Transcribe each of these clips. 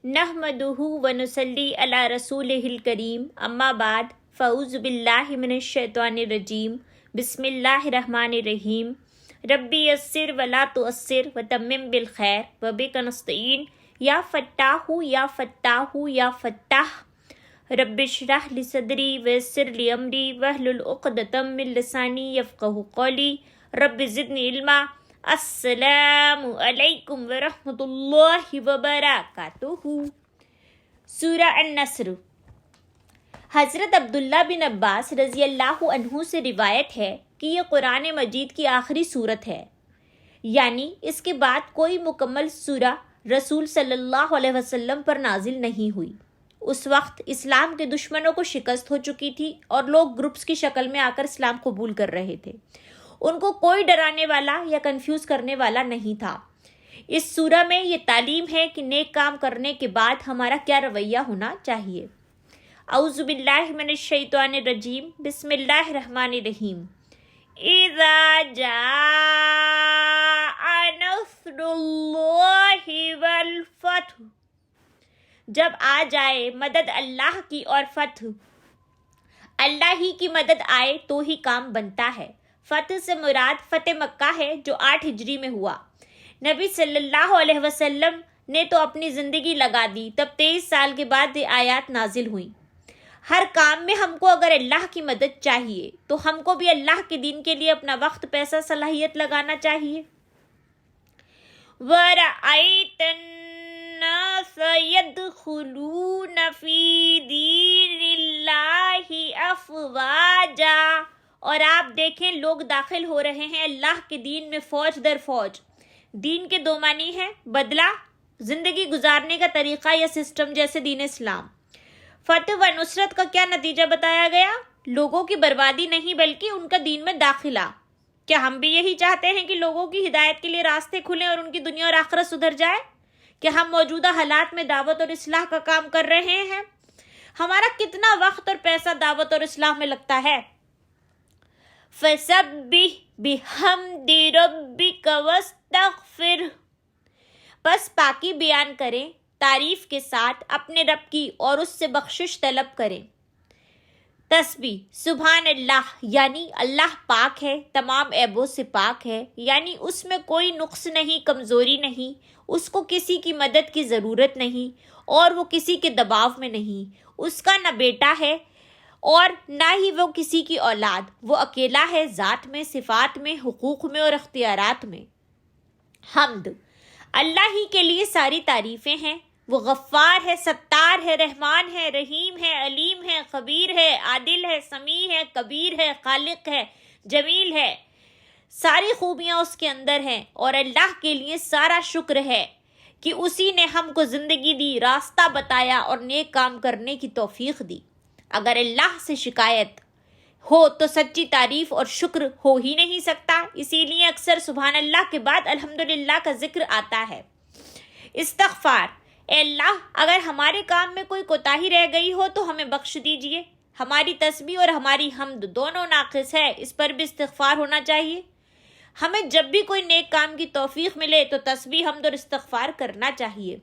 نحمدہ ونصلی علی رسولہ الکریم اما بعد فاعوذ باللہ من الشیطان الرجیم بسم اللہ الرحمن الرحیم ربی یسر ولا تعسر وتمم بالخیر وبک نستعین یا فتاح یا فتاح یا فتاح رب اشرح لی صدری ویسر لی امری واحلل عقدۃ من لسانی یفقہوا قولی رب زدنی علما۔ السلام علیکم ورحمۃ اللہ وبرکاتہ۔ سورہ النصر۔ حضرت عبداللہ بن عباس رضی اللہ عنہ سے روایت ہے کہ یہ قرآن مجید کی آخری سورت ہے، یعنی اس کے بعد کوئی مکمل سورہ رسول صلی اللہ علیہ وسلم پر نازل نہیں ہوئی۔ اس وقت اسلام کے دشمنوں کو شکست ہو چکی تھی اور لوگ گروپس کی شکل میں آ کر اسلام قبول کر رہے تھے۔ ان کو کوئی ڈرانے والا یا کنفیوز کرنے والا نہیں تھا۔ اس سورہ میں یہ تعلیم ہے کہ نیک کام کرنے کے بعد ہمارا کیا رویہ ہونا چاہیے۔ اعوذ باللہ من الشیطان الرجیم بسم اللہ الرحمن الرحیم۔ اذا جاء نصر اللہ والفتح، جب آ جائے مدد اللہ کی اور فتح، اللہ ہی کی مدد آئے تو ہی کام بنتا ہے۔ فتح سے مراد فتح مکہ ہے جو 8 ہجری میں ہوا۔ نبی صلی اللہ علیہ وسلم نے تو اپنی زندگی لگا دی، تب 23 سال کے بعد یہ آیات نازل ہوئیں۔ ہر کام میں ہم کو اگر اللہ کی مدد چاہیے تو ہم کو بھی اللہ کے دین کے لیے اپنا وقت، پیسہ، صلاحیت لگانا چاہیے۔ وَرَأَيْتَ النَّاسَ يَدْخُلُونَ فِي دِينِ اللَّهِ أَفْوَاجًا، اور آپ دیکھیں لوگ داخل ہو رہے ہیں اللہ کے دین میں فوج در فوج۔ دین کے 2 معنی ہیں، بدلہ، زندگی گزارنے کا طریقہ یا سسٹم جیسے دین اسلام۔ فتح و نصرت کا کیا نتیجہ بتایا گیا؟ لوگوں کی بربادی نہیں بلکہ ان کا دین میں داخلہ۔ کیا ہم بھی یہی چاہتے ہیں کہ لوگوں کی ہدایت کے لیے راستے کھلیں اور ان کی دنیا اور آخرت سدھر جائے؟ کیا ہم موجودہ حالات میں دعوت اور اصلاح کا کام کر رہے ہیں؟ ہمارا کتنا وقت اور پیسہ دعوت اور اصلاح میں لگتا ہے؟ فَسَبِّحْ بِحَمْدِ رَبِّكَ وَاسْتَغْفِرْ، بس پاکی بیان کریں تعریف کے ساتھ اپنے رب کی اور اس سے بخشش طلب کریں۔ تسبیح، سبحان اللہ، یعنی اللہ پاک ہے، تمام عیبوں سے پاک ہے، یعنی اس میں کوئی نقص نہیں، کمزوری نہیں، اس کو کسی کی مدد کی ضرورت نہیں اور وہ کسی کے دباؤ میں نہیں۔ اس کا نہ بیٹا ہے اور نہ ہی وہ کسی کی اولاد، وہ اکیلا ہے ذات میں، صفات میں، حقوق میں اور اختیارات میں۔ حمد، اللہ ہی کے لیے ساری تعریفیں ہیں۔ وہ غفار ہے، ستار ہے، رحمان ہے، رحیم ہے، علیم ہے، خبیر ہے، عادل ہے، سمیع ہے، کبیر ہے، خالق ہے، جمیل ہے، ساری خوبیاں اس کے اندر ہیں۔ اور اللہ کے لیے سارا شکر ہے کہ اسی نے ہم کو زندگی دی، راستہ بتایا اور نیک کام کرنے کی توفیق دی۔ اگر اللہ سے شکایت ہو تو سچی تعریف اور شکر ہو ہی نہیں سکتا، اسی لیے اکثر سبحان اللہ کے بعد الحمدللہ کا ذکر آتا ہے۔ استغفار، اے اللہ اگر ہمارے کام میں کوئی کوتاہی رہ گئی ہو تو ہمیں بخش دیجئے۔ ہماری تسبیح اور ہماری حمد دونوں ناقص ہے، اس پر بھی استغفار ہونا چاہیے۔ ہمیں جب بھی کوئی نیک کام کی توفیق ملے تو تسبیح، حمد اور استغفار کرنا چاہیے۔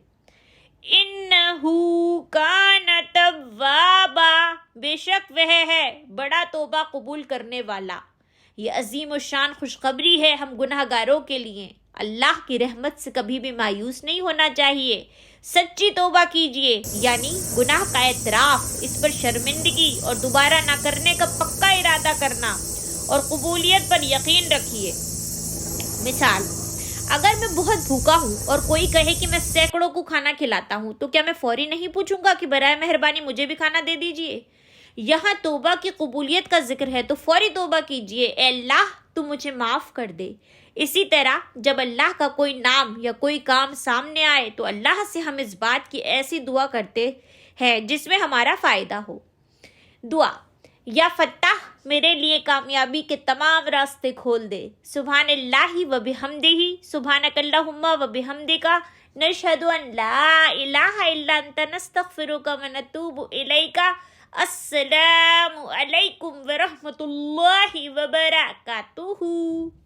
انہو کان توابا، بے شک وہ ہے بڑا توبہ قبول کرنے والا۔ یہ عظیم و شان خوشخبری ہے ہم گناہ گاروں کے لیے۔ اللہ کی رحمت سے کبھی بھی مایوس نہیں ہونا چاہیے۔ سچی توبہ کیجئے، یعنی گناہ کا اعتراف، اس پر شرمندگی اور دوبارہ نہ کرنے کا پکا ارادہ کرنا، اور قبولیت پر یقین رکھیے۔ مثال، اگر میں بہت بھوکا ہوں اور کوئی کہے کہ میں سینکڑوں کو کھانا کھلاتا ہوں تو کیا میں فوری نہیں پوچھوں گا کہ برائے مہربانی مجھے بھی کھانا دے دیجئے؟ یہاں توبہ کی قبولیت کا ذکر ہے تو فوری توبہ کیجئے، اے اللہ تو مجھے معاف کر دے۔ اسی طرح جب اللہ کا کوئی نام یا کوئی کام سامنے آئے تو اللہ سے ہم اس بات کی ایسی دعا کرتے ہیں جس میں ہمارا فائدہ ہو۔ دعا، یا فتح میرے لیے کامیابی کے تمام راستے کھول دے۔ سبحان اللہ و بحمدہ، سبحانک اللہم و بحمدک، نشہد ان لا الہ الا انت، نستغفرک و نتوب الیک۔ السلام علیکم ورحمۃ اللہ وبرکاتہ۔